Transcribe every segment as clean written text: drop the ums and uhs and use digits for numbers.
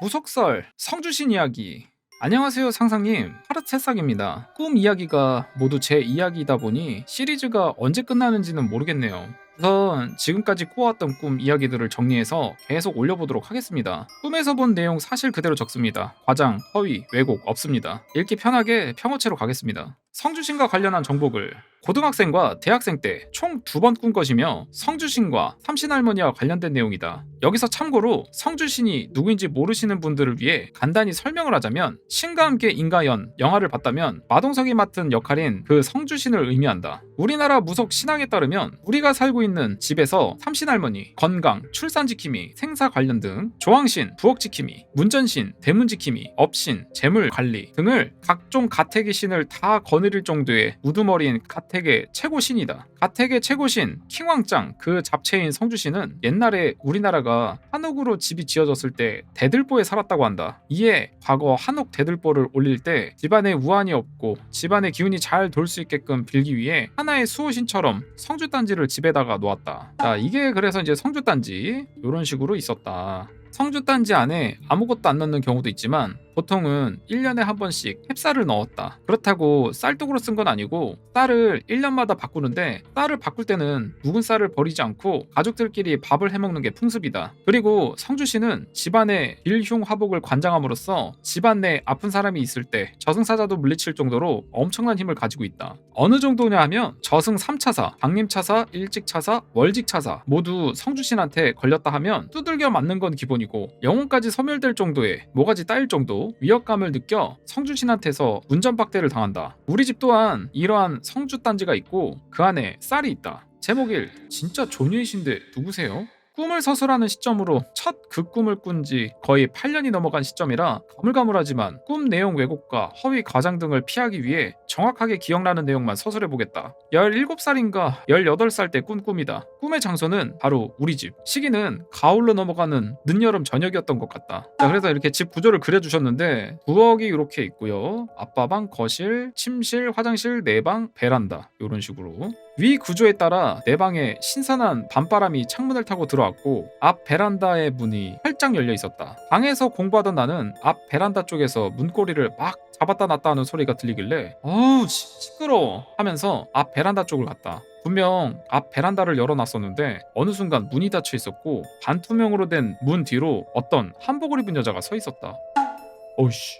무속설 성주신 이야기. 안녕하세요 상상님, 파릇새싹입니다. 꿈 이야기가 모두 제 이야기이다 보니 시리즈가 언제 끝나는지는 모르겠네요. 우선 지금까지 꾸어왔던 꿈 이야기들을 정리해서 계속 올려보도록 하겠습니다. 꿈에서 본 내용 사실 그대로 적습니다. 과장, 허위, 왜곡 없습니다. 읽기 편하게 평어체로 가겠습니다. 성주신과 관련한 정보글. 고등학생과 대학생 때 총 2번 꾼 것이며 성주신과 삼신할머니와 관련된 내용이다. 여기서 참고로 성주신이 누구인지 모르시는 분들을 위해 간단히 설명을 하자면, 신과 함께 인가연 영화를 봤다면 마동석이 맡은 역할인 그 성주신을 의미한다. 우리나라 무속 신앙에 따르면 우리가 살고 있는 집에서 삼신할머니, 건강, 출산 지킴이, 생사 관련 등, 조왕신, 부엌 지킴이, 문전신, 대문 지킴이, 업신, 재물 관리 등을 각종 가택의 신을 다 거느릴 정도의 우두머리인 가택의 최고신이다. 가택의 최고신 킹왕짱 그 잡채인 성주신은 옛날에 우리나라가 한옥으로 집이 지어졌을 때 대들보에 살았다고 한다. 이에 과거 한옥 대들보를 올릴 때 집안에 우환이 없고 집안의 기운이 잘 돌 수 있게끔 빌기 위해 하나의 수호신처럼 성주단지를 집에다가 놓았다. 자, 이게 그래서 이제 성주단지 이런 식으로 있었다. 성주단지 안에 아무것도 안 넣는 경우도 있지만 보통은 1년에 한 번씩 햅쌀을 넣었다. 그렇다고 쌀독으로 쓴 건 아니고 쌀을 1년마다 바꾸는데, 쌀을 바꿀 때는 묵은 쌀을 버리지 않고 가족들끼리 밥을 해먹는 게 풍습이다. 그리고 성주신은 집안의 일흉화복을 관장함으로써 집안 내 아픈 사람이 있을 때 저승사자도 물리칠 정도로 엄청난 힘을 가지고 있다. 어느 정도냐 하면 저승 3차사, 방림차사, 일직차사, 월직차사 모두 성주신한테 걸렸다 하면 두들겨 맞는 건 기본이고, 영혼까지 소멸될 정도의 모가지 따일 정도 위협감을 느껴 성주신한테서 운전박대를 당한다. 우리 집 또한 이러한 성주단지가 있고 그 안에 쌀이 있다. 제목일 진짜 조니이신데 누구세요? 꿈을 서술하는 시점으로 첫 그 꿈을 꾼 지 거의 8년이 넘어간 시점이라 가물가물하지만 꿈 내용 왜곡과 허위 과장 등을 피하기 위해 정확하게 기억나는 내용만 서술해보겠다. 17살인가 18살 때 꾼 꿈이다. 꿈의 장소는 바로 우리 집, 시기는 가을로 넘어가는 늦여름 저녁이었던 것 같다. 자, 그래서 이렇게 집 구조를 그려주셨는데, 부엌이 이렇게 있고요, 아빠방, 거실, 침실, 화장실, 내방, 베란다 이런 식으로. 위 구조에 따라 내 방에 신선한 밤바람이 창문을 타고 들어왔고 앞 베란다의 문이 활짝 열려 있었다. 방에서 공부하던 나는 앞 베란다 쪽에서 문고리를 막 잡았다 놨다 하는 소리가 들리길래 어우 시끄러워 하면서 앞 베란다 쪽을 갔다. 분명 앞 베란다를 열어놨었는데 어느 순간 문이 닫혀 있었고 반투명으로 된 문 뒤로 어떤 한복을 입은 여자가 서 있었다. 어이씨,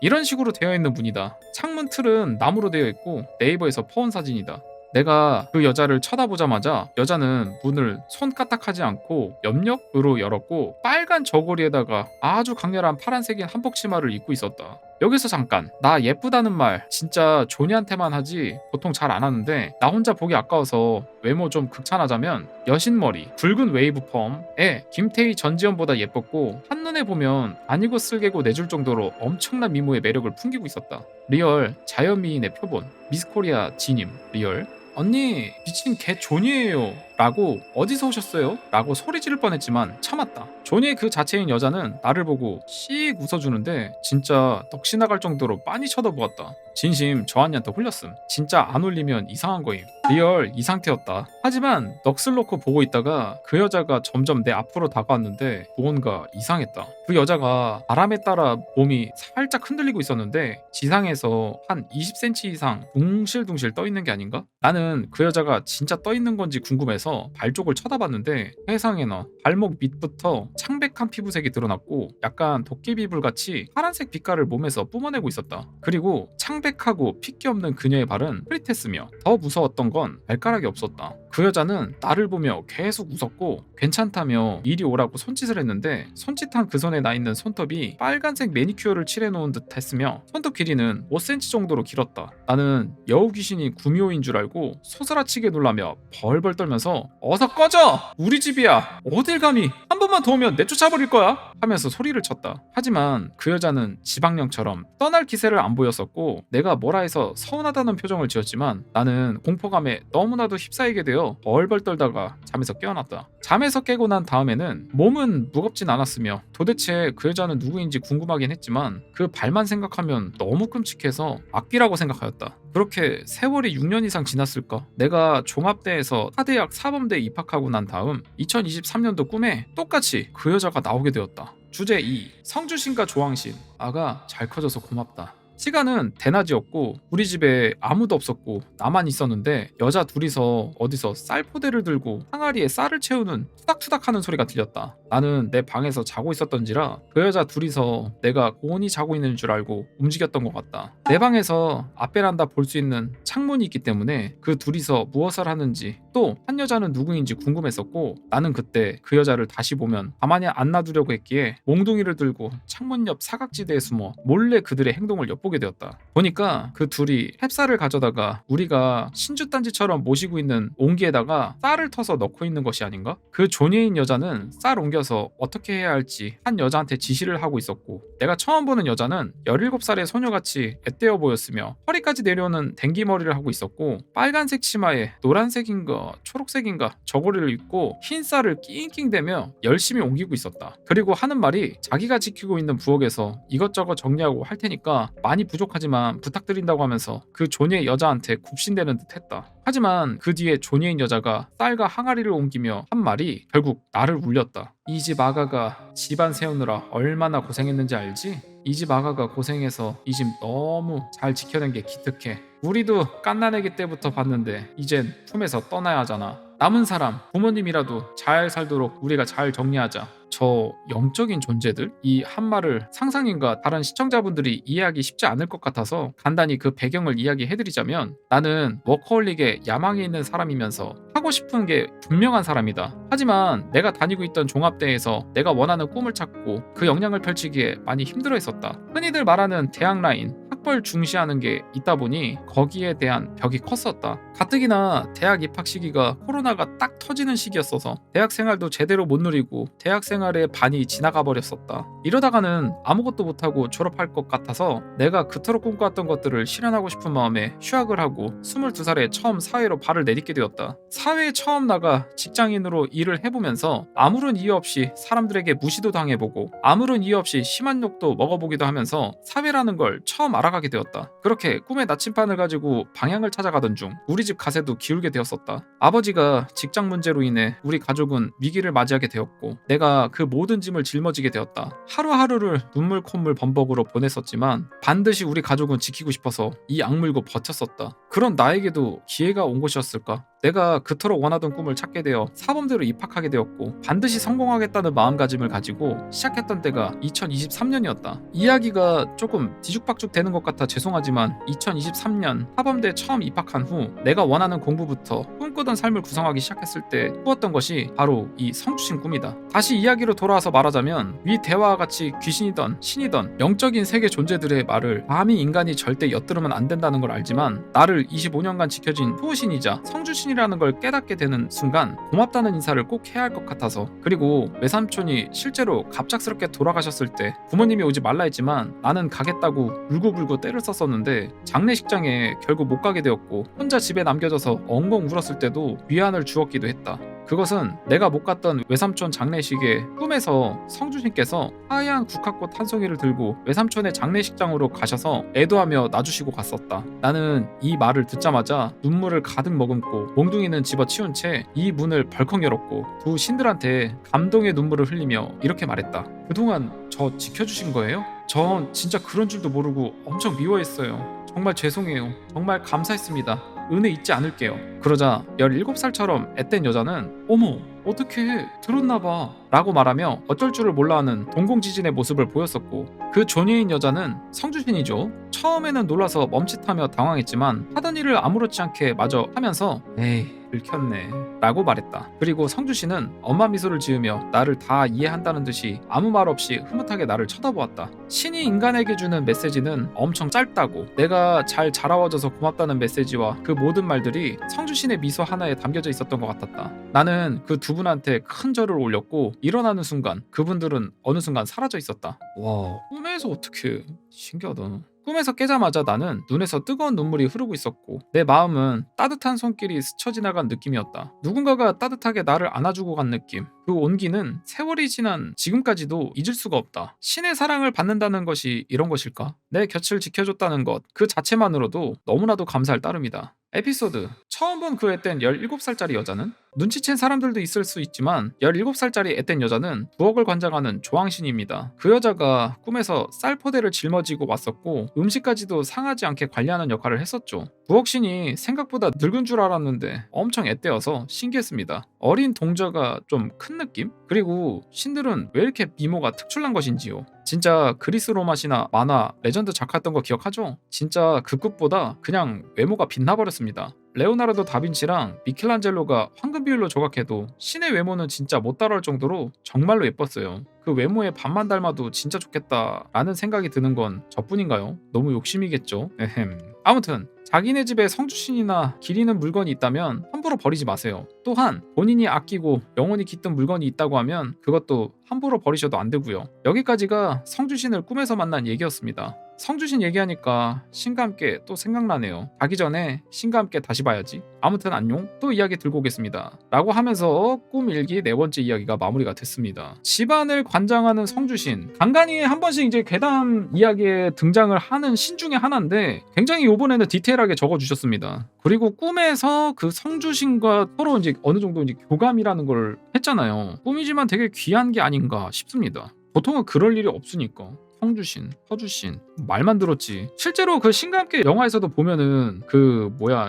이런 식으로 되어 있는 문이다. 창문 틀은 나무로 되어 있고 네이버에서 퍼온 사진이다. 내가 그 여자를 쳐다보자마자 여자는 문을 손까딱하지 않고 염력으로 열었고 빨간 저고리에다가 아주 강렬한 파란색인 한복 치마를 입고 있었다. 여기서 잠깐, 나 예쁘다는 말 진짜 조니한테만 하지 보통 잘 안 하는데 나 혼자 보기 아까워서 외모 좀 극찬하자면 여신머리, 붉은 웨이브 펌에 김태희, 전지현보다 예뻤고 한눈에 보면 아니고 쓸개고 내줄 정도로 엄청난 미모의 매력을 풍기고 있었다. 리얼 자연미인의 표본, 미스코리아 진임 리얼. 언니 미친 개 존이에요 라고 어디서 오셨어요? 라고 소리 지를 뻔했지만 참았다. 존이의 그 자체인 여자는 나를 보고 씩 웃어주는데 진짜 넋이 나갈 정도로 빤히 쳐다보았다. 진심 저 언니한테 홀렸음. 진짜 안 올리면 이상한 거임. 리얼 이 상태였다. 하지만 넋을 놓고 보고 있다가 그 여자가 점점 내 앞으로 다가왔는데 무언가 이상했다. 그 여자가 바람에 따라 몸이 살짝 흔들리고 있었는데 지상에서 한 20cm 이상 둥실둥실 떠있는 게 아닌가? 나는 그 여자가 진짜 떠있는 건지 궁금해서 발 쪽을 쳐다봤는데 세상에나 발목 밑부터 창백한 피부색이 드러났고 약간 도깨비불같이 파란색 빛깔을 몸에서 뿜어내고 있었다. 그리고 창백하고 핏기 없는 그녀의 발은 흐릿했으며 더 무서웠던 건 발가락이 없었다. 그 여자는 나를 보며 계속 웃었고 괜찮다며 이리 오라고 손짓을 했는데 손짓한 그 손에 나 있는 손톱이 빨간색 매니큐어를 칠해놓은 듯 했으며 손톱 길이는 5cm 정도로 길었다. 나는 여우 귀신이 구미호인 줄 알고 소스라치게 놀라며 벌벌 떨면서 어서 꺼져! 우리 집이야! 어딜 감히! 한 번만 더 오면 내쫓아버릴 거야! 하면서 소리를 쳤다. 하지만 그 여자는 지방령처럼 떠날 기세를 안 보였었고 내가 뭐라 해서 서운하다는 표정을 지었지만 나는 공포감에 너무나도 휩싸이게 되어 벌벌 떨다가 잠에서 깨어났다. 잠에서 깨고 난 다음에는 몸은 무겁진 않았으며 도대체 그 여자는 누구인지 궁금하긴 했지만 그 발만 생각하면 너무 끔찍해서 악귀라고 생각하였다. 그렇게 세월이 6년 이상 지났을까? 내가 종합대에서 사대학 사범대에 입학하고 난 다음 2023년도 꿈에 똑같이 그 여자가 나오게 되었다. 주제 2. 성주신과 조왕신. 아가 잘 커져서 고맙다. 시간은 대낮이었고 우리 집에 아무도 없었고 나만 있었는데 여자 둘이서 어디서 쌀 포대를 들고 항아리에 쌀을 채우는 투닥투닥하는 소리가 들렸다. 나는 내 방에서 자고 있었던지라 그 여자 둘이서 내가 고온히 자고 있는 줄 알고 움직였던 것 같다. 내 방에서 앞베란다 볼 수 있는 창문이 있기 때문에 그 둘이서 무엇을 하는지 또 한 여자는 누구인지 궁금했었고 나는 그때 그 여자를 다시 보면 가만히 안 놔두려고 했기에 몽둥이를 들고 창문 옆 사각지대에 숨어 몰래 그들의 행동을 엿보게 되었다. 보니까 그 둘이 햅쌀을 가져다가 우리가 신주단지처럼 모시고 있는 옹기에다가 쌀을 터서 넣고 있는 것이 아닌가? 그 존예인 여자는 쌀 옮겨서 어떻게 해야 할지 한 여자한테 지시를 하고 있었고 내가 처음 보는 여자는 17살의 소녀같이 앳되어 보였으며 허리까지 내려오는 댕기머리를 하고 있었고 빨간색 치마에 노란색인가 초록색인가 저고리를 입고 흰 쌀을 낑낑대며 열심히 옮기고 있었다. 그리고 하는 말이 자기가 지키고 있는 부엌에서 이것저것 정리하고 할 테니까 많이 부족하지만 부탁드린다고 하면서 그 존예의 여자한테 굽신대는 듯 했다. 하지만 그 뒤에 존예인 여자가 쌀과 항아리를 옮기며 한 말이 결국 나를 울렸다. 이 집 아가가 집안 세우느라 얼마나 고생했는지 알지? 이 집 아가가 고생해서 이 집 너무 잘 지켜낸 게 기특해. 우리도 갓난아기 때부터 봤는데 이젠 품에서 떠나야 하잖아. 남은 사람 부모님이라도 잘 살도록 우리가 잘 정리하자. 저 영적인 존재들? 이 한 말을 상상님과 다른 시청자분들이 이해하기 쉽지 않을 것 같아서 간단히 그 배경을 이야기해드리자면 나는 워커홀릭의 야망이 있는 사람이면서 하고 싶은 게 분명한 사람이다. 하지만 내가 다니고 있던 종합대에서 내가 원하는 꿈을 찾고 그 역량을 펼치기에 많이 힘들어했었다. 흔히들 말하는 대학 라인 학벌 중시하는 게 있다 보니 거기에 대한 벽이 컸었다. 가뜩이나 대학 입학 시기가 코로나가 딱 터지는 시기였어서 대학 생활도 제대로 못 누리고 대학 생활의 반이 지나가 버렸었다. 이러다가는 아무것도 못하고 졸업할 것 같아서 내가 그토록 꿈꿔왔던 것들을 실현하고 싶은 마음에 휴학을 하고 22살에 처음 사회로 발을 내딛게 되었다. 사회에 처음 나가 직장인으로 일을 해보면서 아무런 이유 없이 사람들에게 무시도 당해보고 아무런 이유 없이 심한 욕도 먹어보기도 하면서 사회라는 걸 처음 알아가게 되었다. 그렇게 꿈의 나침반을 가지고 방향을 찾아가던 중 우리 집 가세도 기울게 되었었다. 아버지가 직장 문제로 인해 우리 가족은 위기를 맞이하게 되었고 내가 그 모든 짐을 짊어지게 되었다. 하루하루를 눈물 콧물 범벅으로 보냈었지만 반드시 우리 가족은 지키고 싶어서 이 악물고 버텼었다. 그런 나에게도 기회가 온 것이었을까? 내가 그토록 원하던 꿈을 찾게 되어 사범대로 입학하게 되었고 반드시 성공하겠다는 마음가짐을 가지고 시작했던 때가 2023년이었다. 이야기가 조금 뒤죽박죽 되는 것 같아 죄송하지만 2023년 사범대 처음 입학한 후 내가 원하는 공부부터 꿈꾸던 삶을 구성하기 시작했을 때 꾸었던 것이 바로 이 성주신 꿈이다. 다시 이야기로 돌아와서 말하자면 위 대화와 같이 귀신이던 신이던 영적인 세계 존재들의 말을 감히 인간이 절대 엿들으면 안 된다는 걸 알지만 나를 25년간 지켜진 후신이자 성주신이라는 걸 깨닫게 되는 순간 고맙다는 인사를 꼭 해야 할 것 같아서 그리고 외삼촌이 실제로 갑작스럽게 돌아가셨을 때 부모님이 오지 말라 했지만 나는 가겠다고 울고불고 때를 썼었는데 장례식장에 결국 못 가게 되었고 혼자 집에 남겨져서 엉엉 울었을 때도 위안을 주었기도 했다. 그것은 내가 못 갔던 외삼촌 장례식에 꿈에서 성주신께서 하얀 국화꽃 한 송이를 들고 외삼촌의 장례식장으로 가셔서 애도하며 놔주시고 갔었다. 나는 이 말을 듣자마자 눈물을 가득 머금고 몽둥이는 집어치운 채 이 문을 벌컥 열었고 두 신들한테 감동의 눈물을 흘리며 이렇게 말했다. 그동안 저 지켜주신 거예요? 전 진짜 그런 줄도 모르고 엄청 미워했어요. 정말 죄송해요. 정말 감사했습니다. 은혜 잊지 않을게요. 그러자 17살처럼 앳된 여자는 어머 어떻게 들었나봐 라고 말하며 어쩔 줄을 몰라하는 동공지진의 모습을 보였었고 그 존예인 여자는 성주신이죠. 처음에는 놀라서 멈칫하며 당황했지만 하던 일을 아무렇지 않게 마저 하면서 에이 들켰네 라고 말했다. 그리고 성주신은 엄마 미소를 지으며 나를 다 이해한다는 듯이 아무 말 없이 흐뭇하게 나를 쳐다보았다. 신이 인간에게 주는 메시지는 엄청 짧다고 내가 잘 자라워져서 고맙다는 메시지와 그 모든 말들이 성주신의 미소 하나에 담겨져 있었던 것 같았다. 나는 그 두 분한테 큰 절을 올렸고 일어나는 순간 그분들은 어느 순간 사라져 있었다. 와 꿈에서 어떻게 신기하다. 꿈에서 깨자마자 나는 눈에서 뜨거운 눈물이 흐르고 있었고 내 마음은 따뜻한 손길이 스쳐 지나간 느낌이었다. 누군가가 따뜻하게 나를 안아주고 간 느낌. 그 온기는 세월이 지난 지금까지도 잊을 수가 없다. 신의 사랑을 받는다는 것이 이런 것일까? 내 곁을 지켜줬다는 것 그 자체만으로도 너무나도 감사할 따름이다. 에피소드. 처음 본 그 앳된 17살짜리 여자는? 눈치챈 사람들도 있을 수 있지만 17살짜리 앳된 여자는 부엌을 관장하는 조항신입니다. 그 여자가 꿈에서 쌀포대를 짊어지고 왔었고 음식까지도 상하지 않게 관리하는 역할을 했었죠. 부엌신이 생각보다 늙은 줄 알았는데 엄청 앳되어서 신기했습니다. 어린 동저가 좀 큰 느낌? 그리고 신들은 왜 이렇게 미모가 특출난 것인지요. 진짜 그리스 로마시나 만화 레전드 작화했던 거 기억하죠? 진짜 그 끝보다 그냥 외모가 빛나버렸습니다. 레오나르도 다빈치랑 미켈란젤로가 황금 비율로 조각해도 신의 외모는 진짜 못 따라올 정도로 정말로 예뻤어요. 그 외모에 반만 닮아도 진짜 좋겠다라는 생각이 드는 건 저뿐인가요? 너무 욕심이겠죠? 에헴. 아무튼 자기네 집에 성주신이나 기리는 물건이 있다면 함부로 버리지 마세요. 또한 본인이 아끼고 영원히 깃든 물건이 있다고 하면 그것도 함부로 버리셔도 안 되고요. 여기까지가 성주신을 꿈에서 만난 얘기였습니다. 성주신 얘기하니까 신과 함께 또 생각나네요. 가기 전에 신과 함께 다시 봐야지. 아무튼 안녕. 또 이야기 들고 오겠습니다. 라고 하면서 꿈 일기 네 번째 이야기가 마무리가 됐습니다. 집안을 관장하는 성주신. 간간히 한 번씩 이제 괴담 이야기에 등장을 하는 신 중에 하나인데 굉장히 이번에는 디테일하게 적어주셨습니다. 그리고 꿈에서 그 성주신과 서로 이제 어느 정도 이제 교감이라는 걸 했잖아요. 꿈이지만 되게 귀한 게 아닌가 싶습니다. 보통은 그럴 일이 없으니까. 성주신, 서주신 말만 들었지. 실제로 그 신과 함께 영화에서도 보면은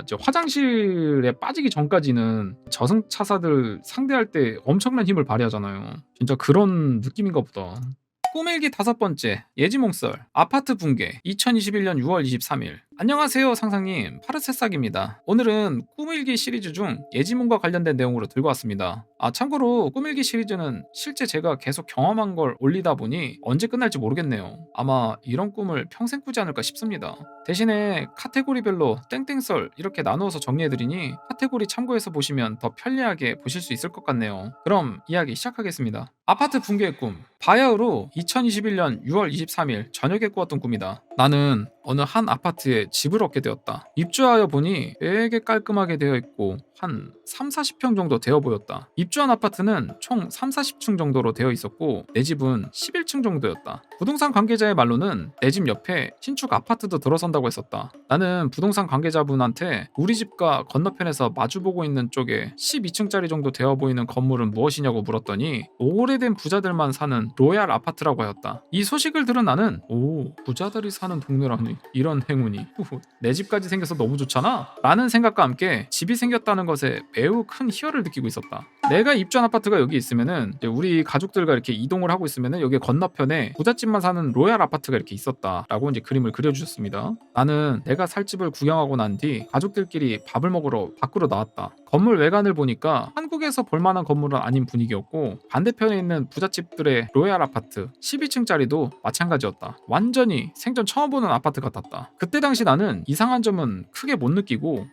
이제 화장실에 빠지기 전까지는 저승차사들 상대할 때 엄청난 힘을 발휘하잖아요. 진짜 그런 느낌인가 보다. 꿈일기 5번째 예지몽썰 아파트 붕괴 2021년 6월 23일. 안녕하세요 상상님, 파르세싹입니다. 오늘은 꿈일기 시리즈 중 예지몽과 관련된 내용으로 들고 왔습니다. 참고로 꿈일기 시리즈는 실제 제가 계속 경험한 걸 올리다 보니 언제 끝날지 모르겠네요. 아마 이런 꿈을 평생 꾸지 않을까 싶습니다. 대신에 카테고리별로 땡땡썰 이렇게 나누어서 정리해드리니 카테고리 참고해서 보시면 더 편리하게 보실 수 있을 것 같네요. 그럼 이야기 시작하겠습니다. 아파트 붕괴의 꿈. 바야흐로 2021년 6월 23일 저녁에 꾸었던 꿈이다. 나는 어느 한 아파트에 집을 얻게 되었다. 입주하여 보니 되게 깔끔하게 되어 있고 한 3, 40평 정도 되어 보였다. 입주한 아파트는 총 3, 40층 정도로 되어 있었고 내 집은 11층 정도였다. 부동산 관계자의 말로는 내 집 옆에 신축 아파트도 들어선다고 했었다. 나는 부동산 관계자분한테 우리 집과 건너편에서 마주보고 있는 쪽에 12층짜리 정도 되어 보이는 건물은 무엇이냐고 물었더니 오래된 부자들만 사는 로얄 아파트라고 하였다. 이 소식을 들은 나는 부자들이 사는 동네라니, 이런 행운이 내 집까지 생겨서 너무 좋잖아? 라는 생각과 함께 집이 생겼다는 것에 매우 큰 희열을 느끼고 있었다. 내가 입주한 아파트가 여기 있으면은 이제 우리 가족들과 이렇게 이동을 하고 있으면은 여기 건너편에 부잣집만 사는 로얄 아파트가 이렇게 있었다라고 이제 그림을 그려주셨습니다. 나는 내가 살 집을 구경하고 난 뒤 가족들끼리 밥을 먹으러 밖으로 나왔다. 건물 외관을 보니까 한국에서 볼만한 건물은 아닌 분위기였고 반대편에 있는 부잣집들의 로얄 아파트 12층짜리도 마찬가지였다. 완전히 생전 처음 보는 아파트 같았다. 그때 당시 나는 이상한 점은 크게 못 느끼고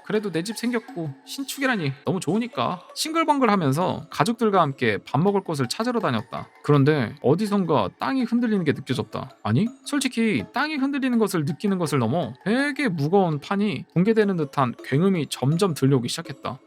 그래도 내 집 생겼고 신축이라니 너무 좋으니까 싱글벙글하면서 가족들과 함께 밥 먹을 곳을 찾으러 다녔다. 그런데 어디선가 땅이 흔들리는 게 느껴졌다. 아니 솔직히 땅이 흔들리는 것을 느끼는 것을 넘어 되게 무거운 판이 붕괴되는 듯한 굉음이 점점 들려오기 시작했다.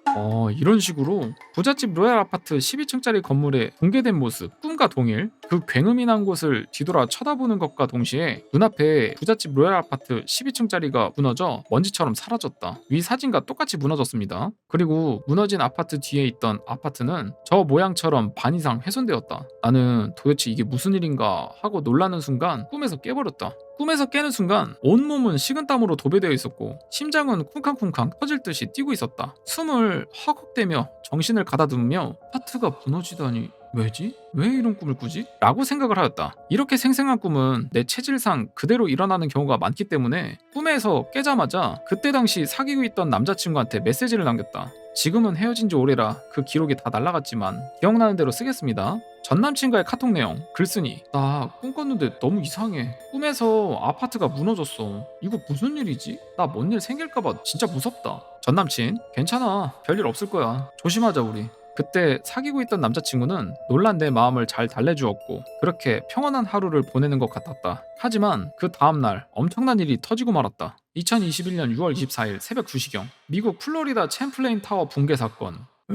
이런 식으로 부잣집 로얄 아파트 12층짜리 건물의 붕괴된 모습, 꿈과 동일. 그 굉음이 난 곳을 뒤돌아 쳐다보는 것과 동시에 눈앞에 부잣집 로얄 아파트 12층짜리가 무너져 먼지처럼 사라졌다. 위 사진과 똑같이 무너졌습니다. 그리고 무너진 아파트 뒤에 있던 아파트는 저 모양처럼 반 이상 훼손되었다. 나는 도대체 이게 무슨 일인가 하고 놀라는 순간 꿈에서 깨버렸다. 꿈에서 깨는 순간 온몸은 식은땀으로 도배되어 있었고 심장은 쿵쾅쿵쾅 터질 듯이 뛰고 있었다. 숨을 헉헉대며 정신을 가다듬으며 아파트가 무너지다니 왜지? 왜 이런 꿈을 꾸지? 라고 생각을 하였다. 이렇게 생생한 꿈은 내 체질상 그대로 일어나는 경우가 많기 때문에 꿈에서 깨자마자 그때 당시 사귀고 있던 남자친구한테 메시지를 남겼다. 지금은 헤어진 지 오래라 그 기록이 다 날라갔지만 기억나는 대로 쓰겠습니다. 전 남친과의 카톡 내용. 글쓰니 나 꿈 꿨는데 너무 이상해. 꿈에서 아파트가 무너졌어. 이거 무슨 일이지? 나 뭔 일 생길까봐 진짜 무섭다. 전 남친 괜찮아, 별일 없을 거야. 조심하자 우리. 그때 사귀고 있던 남자친구는 놀란 내 마음을 잘 달래주었고 그렇게 평온한 하루를 보내는 것 같았다. 하지만 그 다음날 엄청난 일이 터지고 말았다. 2021년 6월 24일 새벽 2시경 미국 플로리다 챔플레인 타워 붕괴 사건. 에?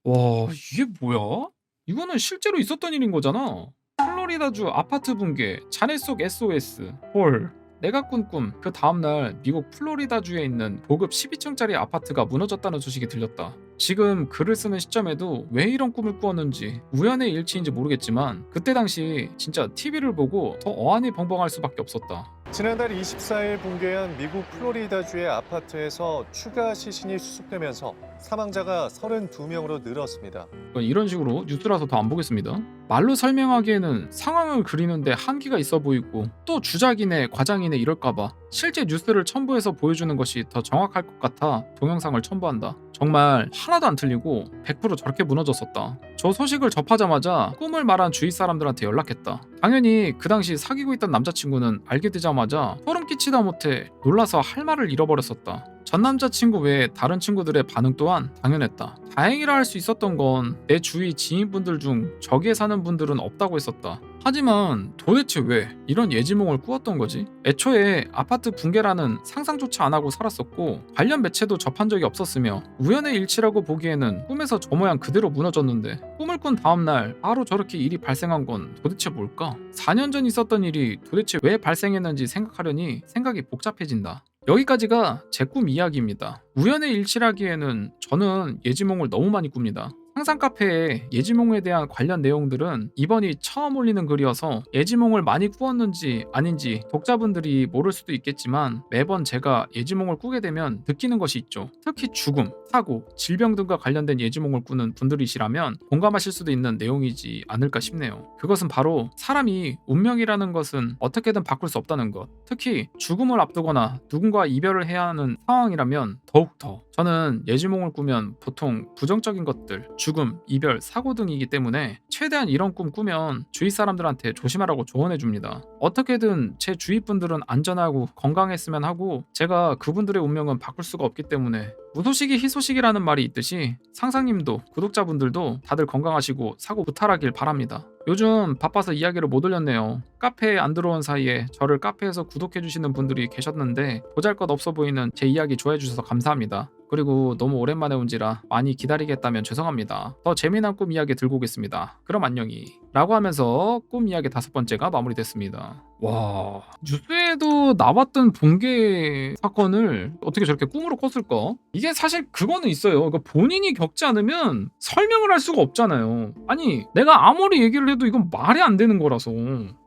와 이게 뭐야? 이거는 실제로 있었던 일인 거잖아. 플로리다주 아파트 붕괴 잔해 속 SOS. 헐, 내가 꾼 꿈, 그 다음날 미국 플로리다주에 있는 고급 12층짜리 아파트가 무너졌다는 소식이 들렸다. 지금 글을 쓰는 시점에도 왜 이런 꿈을 꾸었는지 우연의 일치인지 모르겠지만 그때 당시 진짜 TV를 보고 더 어안이 벙벙할 수밖에 없었다. 지난달 24일 붕괴한 미국 플로리다주의 아파트에서 추가 시신이 수습되면서 사망자가 32명으로 늘었습니다. 이런 식으로 뉴스라서 더 안 보겠습니다. 말로 설명하기에는 상황을 그리는데 한계가 있어 보이고 또 주작이네 과장이네 이럴까봐 실제 뉴스를 첨부해서 보여주는 것이 더 정확할 것 같아 동영상을 첨부한다. 정말 하나도 안 틀리고 100% 저렇게 무너졌었다. 저 소식을 접하자마자 꿈을 말한 주위 사람들한테 연락했다. 당연히 그 당시 사귀고 있던 남자친구는 알게 되자마자 소름 끼치다 못해 놀라서 할 말을 잃어버렸었다. 전 남자친구 외에 다른 친구들의 반응 또한 당연했다. 다행이라 할 수 있었던 건 내 주위 지인분들 중 저기에 사는 분들은 없다고 했었다. 하지만 도대체 왜 이런 예지몽을 꾸었던 거지? 애초에 아파트 붕괴라는 상상조차 안 하고 살았었고 관련 매체도 접한 적이 없었으며 우연의 일치라고 보기에는 꿈에서 저 모양 그대로 무너졌는데 꿈을 꾼 다음날 바로 저렇게 일이 발생한 건 도대체 뭘까? 4년 전 있었던 일이 도대체 왜 발생했는지 생각하려니 생각이 복잡해진다. 여기까지가 제 꿈 이야기입니다. 우연의 일치라기에는 저는 예지몽을 너무 많이 꿉니다. 상상 카페에 예지몽에 대한 관련 내용들은 이번이 처음 올리는 글이어서 예지몽을 많이 꾸었는지 아닌지 독자분들이 모를 수도 있겠지만 매번 제가 예지몽을 꾸게 되면 느끼는 것이 있죠. 특히 죽음, 사고, 질병 등과 관련된 예지몽을 꾸는 분들이시라면 공감하실 수도 있는 내용이지 않을까 싶네요. 그것은 바로 사람이 운명이라는 것은 어떻게든 바꿀 수 없다는 것. 특히 죽음을 앞두거나 누군가 이별을 해야 하는 상황이라면 더욱더 저는 예지몽을 꾸면 보통 부정적인 것들, 죽음, 이별, 사고 등이기 때문에 최대한 이런 꿈 꾸면 주위 사람들한테 조심하라고 조언해 줍니다. 어떻게든 제 주위 분들은 안전하고 건강했으면 하고 제가 그분들의 운명은 바꿀 수가 없기 때문에 무소식이 희소식이라는 말이 있듯이 상상님도 구독자분들도 다들 건강하시고 사고 무탈하길 바랍니다. 요즘 바빠서 이야기를 못 올렸네요. 카페에 안 들어온 사이에 저를 카페에서 구독해주시는 분들이 계셨는데 보잘것없어 보이는 제 이야기 좋아해주셔서 감사합니다. 그리고 너무 오랜만에 온지라 많이 기다리게 했다면 죄송합니다. 더 재미난 꿈 이야기 들고 오겠습니다. 그럼 안녕히 라고 하면서 꿈 이야기 5번째가 마무리됐습니다. 와, 뉴스에도 나왔던 붕괴 사건을 어떻게 저렇게 꿈으로 꿨을까? 이게 사실 그거는 있어요. 그러니까 본인이 겪지 않으면 설명을 할 수가 없잖아요. 아니 내가 아무리 얘기를 해도 이건 말이 안 되는 거라서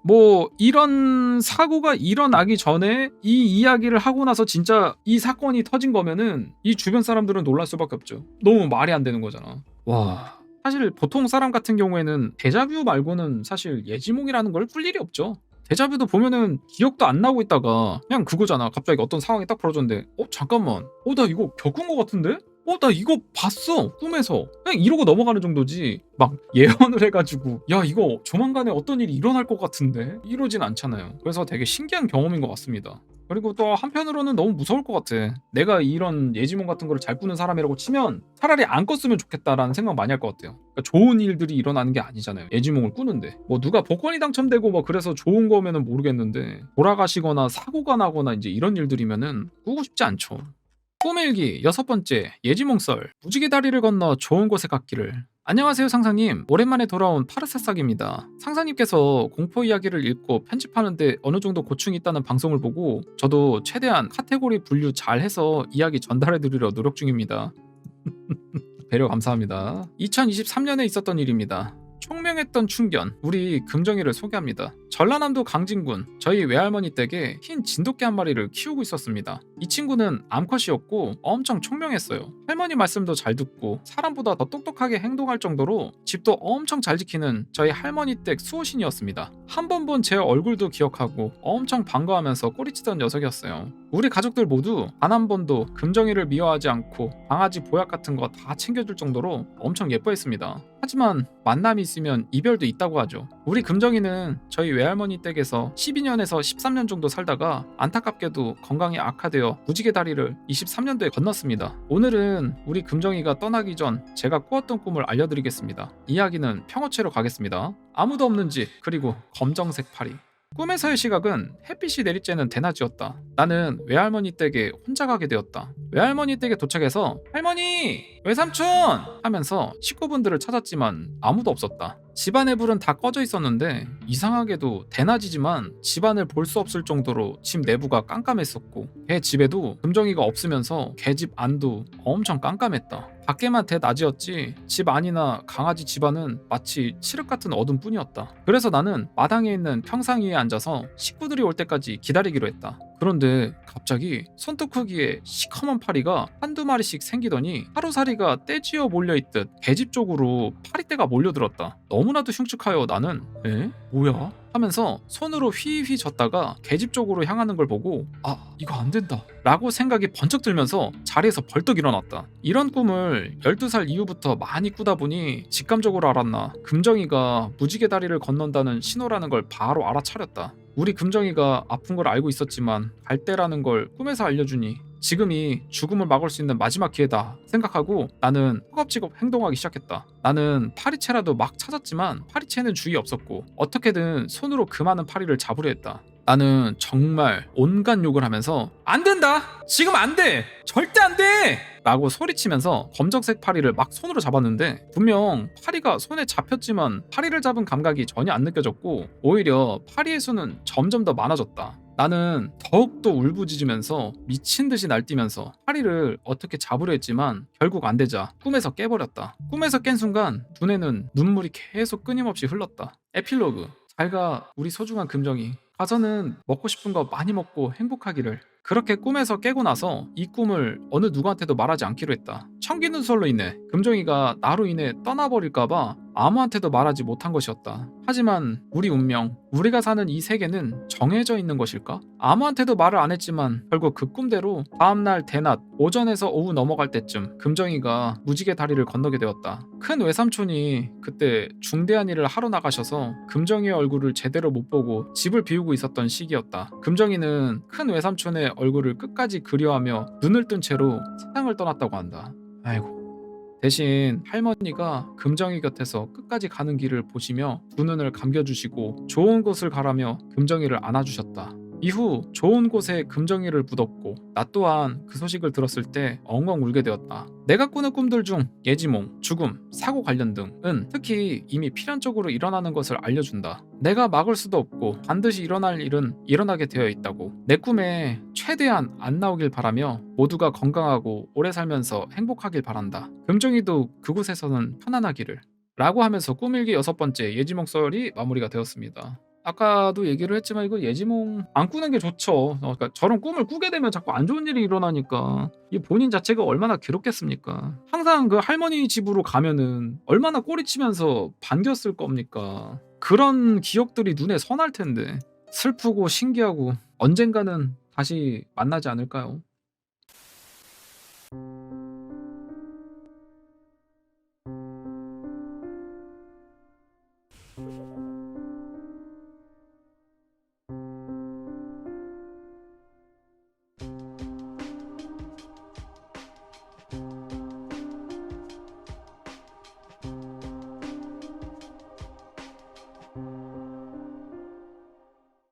뭐 이런 사고가 일어나기 전에 이 이야기를 하고 나서 진짜 이 사건이 터진 거면은 이 주변 사람들은 놀랄 수밖에 없죠. 너무 말이 안 되는 거잖아. 와, 사실 보통 사람 같은 경우에는 데자뷰 말고는 사실 예지몽이라는 걸 꿀 일이 없죠. 데자뷰도 보면은 기억도 안 나고 있다가 그냥 그거잖아. 갑자기 어떤 상황이 딱 벌어졌는데 잠깐만 나 이거 겪은 거 같은데? 나 이거 봤어 꿈에서. 그냥 이러고 넘어가는 정도지 막 예언을 해가지고 야 이거 조만간에 어떤 일이 일어날 것 같은데 이러진 않잖아요. 그래서 되게 신기한 경험인 것 같습니다. 그리고 또 한편으로는 너무 무서울 것 같아. 내가 이런 예지몽 같은 거를 잘 꾸는 사람이라고 치면 차라리 안 꿨으면 좋겠다라는 생각 많이 할 것 같아요. 그러니까 좋은 일들이 일어나는 게 아니잖아요. 예지몽을 꾸는데 뭐 누가 복권이 당첨되고 뭐 그래서 좋은 거면은 모르겠는데 돌아가시거나 사고가 나거나 이제 이런 일들이면은 꾸고 싶지 않죠. 꿈일기 6번째 예지몽썰. 무지개 다리를 건너 좋은 곳에 갔기를. 안녕하세요 상상님, 오랜만에 돌아온 파르세싹입니다. 상상님께서 공포 이야기를 읽고 편집하는데 어느 정도 고충이 있다는 방송을 보고 저도 최대한 카테고리 분류 잘 해서 이야기 전달해 드리려 노력 중입니다. 배려 감사합니다. 2023년에 있었던 일입니다. 총명했던 춘견, 우리 금정이를 소개합니다. 전라남도 강진군, 저희 외할머니 댁에 흰 진돗개 한 마리를 키우고 있었습니다. 이 친구는 암컷이었고 엄청 총명했어요. 할머니 말씀도 잘 듣고 사람보다 더 똑똑하게 행동할 정도로 집도 엄청 잘 지키는 저희 할머니 댁 수호신이었습니다. 한 번 본 제 얼굴도 기억하고 엄청 반가워하면서 꼬리치던 녀석이었어요. 우리 가족들 모두 단 한 번도 금정이를 미워하지 않고 강아지 보약 같은 거 다 챙겨줄 정도로 엄청 예뻐했습니다. 하지만 만남이 있으면 이별도 있다고 하죠. 우리 금정이는 저희 외할머니 댁에서 12년에서 13년 정도 살다가 안타깝게도 건강이 악화되어 무지개 다리를 23년도에 건넜습니다. 오늘은 우리 금정이가 떠나기 전 제가 꾸었던 꿈을 알려드리겠습니다. 이야기는 평어체로 가겠습니다. 아무도 없는 집, 그리고 검정색 파리. 꿈에서의 시각은 햇빛이 내리쬐는 대낮이었다. 나는 외할머니 댁에 혼자 가게 되었다. 외할머니 댁에 도착해서 할머니! 외삼촌! 하면서 식구분들을 찾았지만 아무도 없었다. 집안의 불은 다 꺼져 있었는데 이상하게도 대낮이지만 집안을 볼 수 없을 정도로 집 내부가 깜깜했었고 개 집에도 금정이가 없으면서 개집 안도 엄청 깜깜했다. 밖에만 대낮이었지 집 안이나 강아지 집안은 마치 칠흑 같은 어둠뿐이었다. 그래서 나는 마당에 있는 평상 위에 앉아서 식구들이 올 때까지 기다리기로 했다. 그런데 갑자기 손톱 크기의 시커먼 파리가 한두 마리씩 생기더니 하루살이가 떼지어 몰려있듯 개집 쪽으로 파리떼가 몰려들었다. 너무나도 흉측하여 나는 에? 뭐야? 하면서 손으로 휘휘 젓다가 개집 쪽으로 향하는 걸 보고 아 이거 안 된다 라고 생각이 번쩍 들면서 자리에서 벌떡 일어났다. 이런 꿈을 12살 이후부터 많이 꾸다 보니 직감적으로 알았나 금정이가 무지개 다리를 건넌다는 신호라는 걸 바로 알아차렸다. 우리 금정이가 아픈 걸 알고 있었지만 갈 때라는 걸 꿈에서 알려주니 지금이 죽음을 막을 수 있는 마지막 기회다 생각하고 나는 허겁지겁 행동하기 시작했다. 나는 파리채라도 막 찾았지만 파리채는 주위에 없었고 어떻게든 손으로 그 많은 파리를 잡으려 했다. 나는 정말 온갖 욕을 하면서 안 된다! 지금 안 돼! 절대 안 돼! 라고 소리치면서 검정색 파리를 막 손으로 잡았는데 분명 파리가 손에 잡혔지만 파리를 잡은 감각이 전혀 안 느껴졌고 오히려 파리의 수는 점점 더 많아졌다. 나는 더욱더 울부짖으면서 미친 듯이 날뛰면서 파리를 어떻게 잡으려 했지만 결국 안 되자 꿈에서 깨버렸다. 꿈에서 깬 순간 눈에는 눈물이 계속 끊임없이 흘렀다. 에필로그 잘가 우리 소중한 금정이 가서는 먹고 싶은 거 많이 먹고 행복하기를. 그렇게 꿈에서 깨고 나서 이 꿈을 어느 누구한테도 말하지 않기로 했다. 청기누설로 인해 금정이가 나로 인해 떠나버릴까봐 아무한테도 말하지 못한 것이었다. 하지만 우리 운명, 우리가 사는 이 세계는 정해져 있는 것일까? 아무한테도 말을 안 했지만 결국 그 꿈대로 다음날 대낮 오전에서 오후 넘어갈 때쯤 금정이가 무지개 다리를 건너게 되었다. 큰 외삼촌이 그때 중대한 일을 하러 나가셔서 금정이의 얼굴을 제대로 못 보고 집을 비우고 있었던 시기였다. 금정이는 큰 외삼촌의 얼굴을 끝까지 그리워하며 눈을 뜬 채로 세상을 떠났다고 한다. 아이고. 대신 할머니가 금정이 곁에서 끝까지 가는 길을 보시며 두 눈을 감겨주시고 좋은 곳을 가라며 금정이를 안아주셨다. 이후 좋은 곳에 금정이를 묻었고 나 또한 그 소식을 들었을 때 엉엉 울게 되었다. 내가 꾸는 꿈들 중 예지몽, 죽음, 사고 관련 등은 특히 이미 필연적으로 일어나는 것을 알려준다. 내가 막을 수도 없고 반드시 일어날 일은 일어나게 되어 있다고. 내 꿈에 최대한 안 나오길 바라며 모두가 건강하고 오래 살면서 행복하길 바란다. 금정이도 그곳에서는 편안하기를 라고 하면서 꿈일기 6번째 예지몽 서열이 마무리가 되었습니다. 아까도 얘기를 했지만 이거 예지몽 안 꾸는 게 좋죠. 그러니까 저런 꿈을 꾸게 되면 자꾸 안 좋은 일이 일어나니까 이 본인 자체가 얼마나 괴롭겠습니까. 항상 그 할머니 집으로 가면은 얼마나 꼬리치면서 반겼을 겁니까. 그런 기억들이 눈에 선할 텐데 슬프고 신기하고 언젠가는 다시 만나지 않을까요?